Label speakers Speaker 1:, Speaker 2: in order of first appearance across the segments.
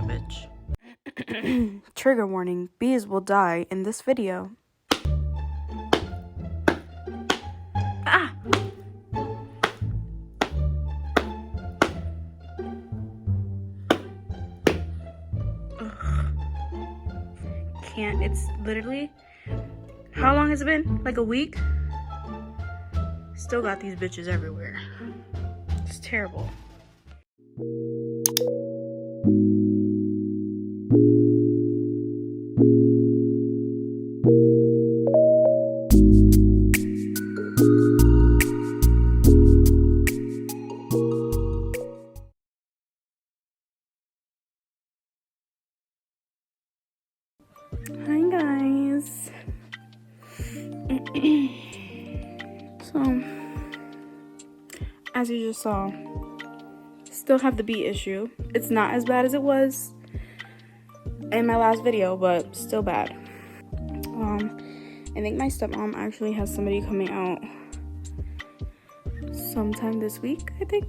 Speaker 1: bitch. Trigger warning, bees will die in this video. Ah! Ugh. Can't, it's literally, how long has it been? Like a week? Still got these bitches everywhere. It's terrible. Hi guys. So, as you just saw, still have the bee issue. It's not as bad as it was in my last video, but still bad. I think my stepmom actually has somebody coming out sometime this week, I think,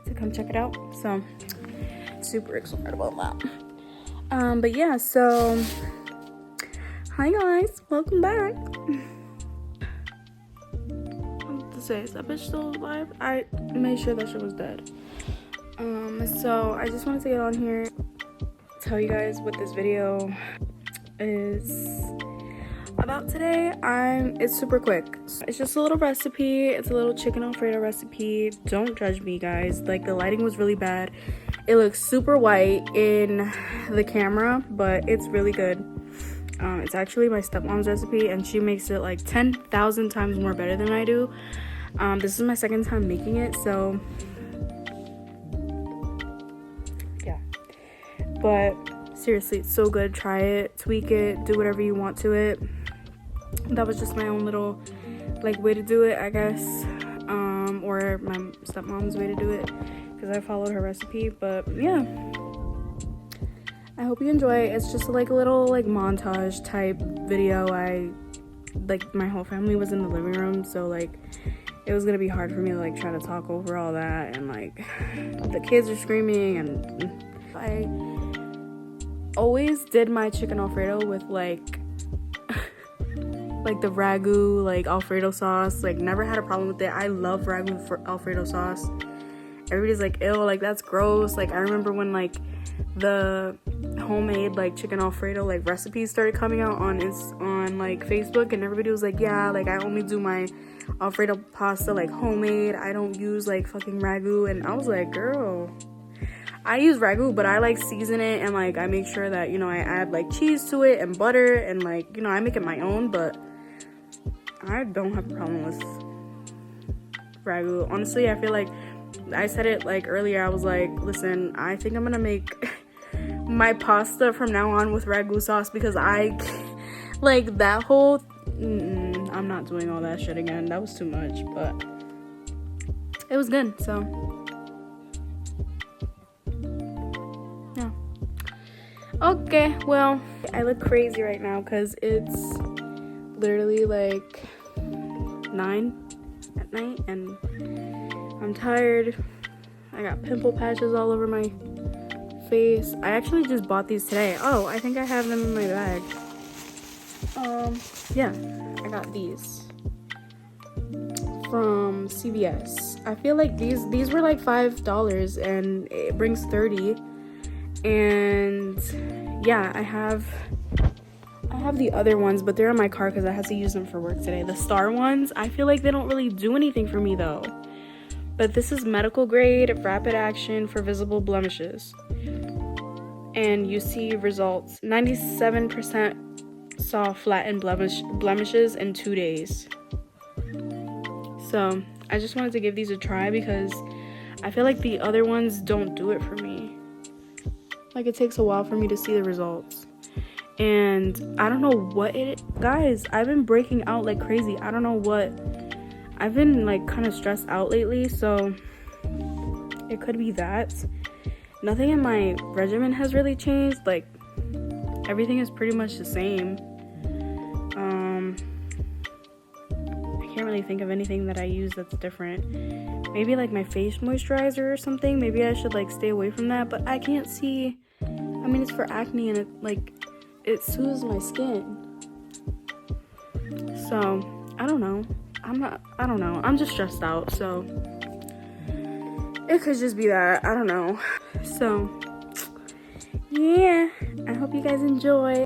Speaker 1: to come check it out. So, super excited about that. But yeah, so hi guys, welcome back. To say, is that bitch still alive? I made sure that shit was dead. So I just wanted to get on here, tell you guys what this video is about today. It's super quick. It's just a little recipe. It's a little chicken Alfredo recipe. Don't judge me, guys. Like, the lighting was really bad. It looks super white in the camera, but it's really good. It's actually my stepmom's recipe, and she makes it like 10,000 times more better than I do. This is my second time making it, so yeah. But seriously, it's so good. Try it, tweak it, do whatever you want to it. That was just my own little like way to do it, I guess, or my stepmom's way to do it, because I followed her recipe. But yeah, I hope you enjoy it. It's just like a little like montage type video. My whole family was in the living room, so like it was gonna be hard for me to like try to talk over all that, and like the kids are screaming, and I always did my chicken Alfredo with like the ragu, like Alfredo sauce. Like, never had a problem with it. I love ragu for Alfredo sauce. Everybody's like, ew, like that's gross. Like, I remember when like the homemade like chicken Alfredo like recipes started coming out on like Facebook, and everybody was like, yeah, like I only do my Alfredo pasta like homemade. I don't use like fucking ragu. And I was like, girl, I use ragu, but I like season it, and like I make sure that, you know, I add like cheese to it and butter, and like, you know, I make it my own. But I don't have a problem with ragu. Honestly, I feel like I said it like earlier. I was like, listen, I think I'm gonna make my pasta from now on with ragu sauce, because I like that whole I'm not doing all that shit again. That was too much, but it was good. So yeah. Okay, well, I look crazy right now because it's literally like 9 at night, and I'm tired. I got pimple patches all over my face. I actually just bought these today. Oh, I think I have them in my bag. Yeah, I got these from CVS. I feel like these were like $5, and it brings 30. And yeah, I have the other ones, but they're in my car because I had to use them for work today. The star ones, I feel like they don't really do anything for me though. But this is medical grade rapid action for visible blemishes. And you see results. 97% saw flattened blemishes in 2 days. So I just wanted to give these a try because I feel like the other ones don't do it for me. Like, it takes a while for me to see the results. And I don't know what guys, I've been breaking out like crazy. I don't know what. I've been like kind of stressed out lately, so it could be that. Nothing in my regimen has really changed. Like, everything is pretty much the same. I can't really think of anything that I use that's different. Maybe like my face moisturizer or something. Maybe I should like stay away from that, but I can't see I mean, it's for acne and it soothes my skin. So, I don't know. I don't know. I'm just stressed out, so it could just be that. I don't know. So, yeah. I hope you guys enjoy.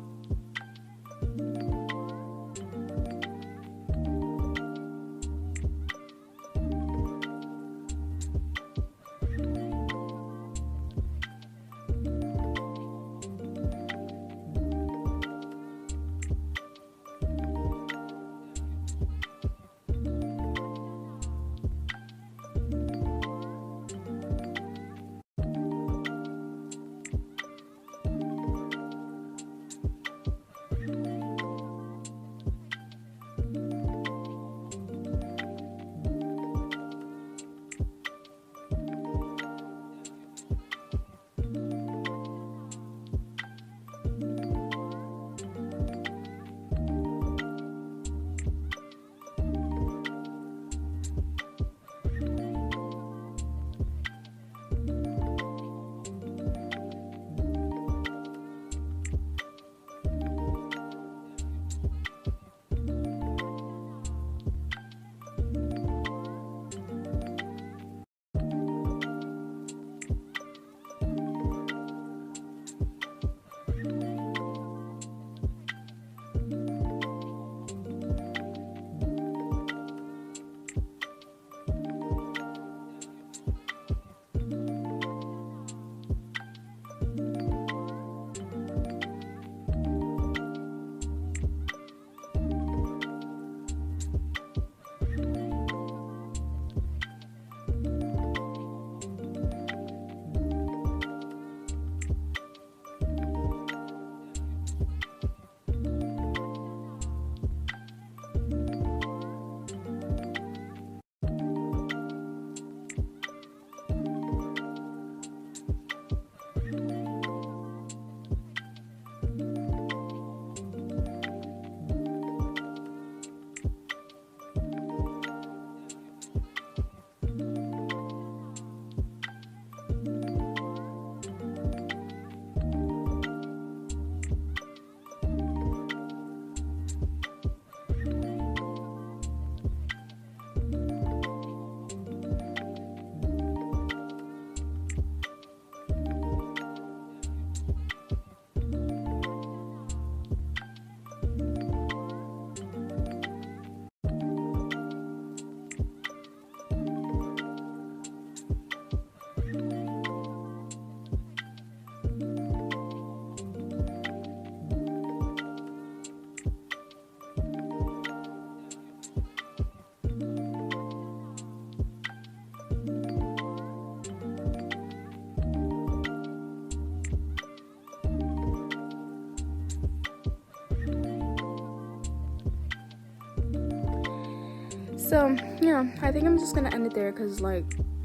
Speaker 1: So, yeah, I think I'm just gonna end it there because, like,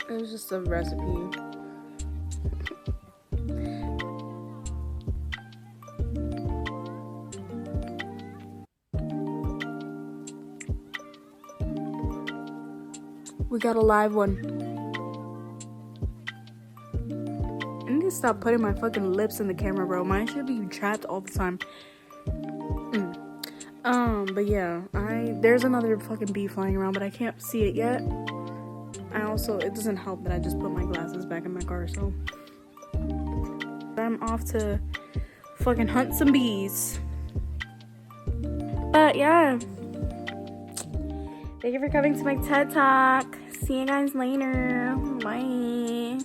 Speaker 1: it was just a recipe. We got a live one. I need to stop putting my fucking lips in the camera, bro. Mine should be trapped all the time. But yeah, there's another fucking bee flying around, but I can't see it yet. It doesn't help that I just put my glasses back in my car, so I'm off to fucking hunt some bees. But yeah, thank you for coming to my TED Talk. See you guys later. Bye.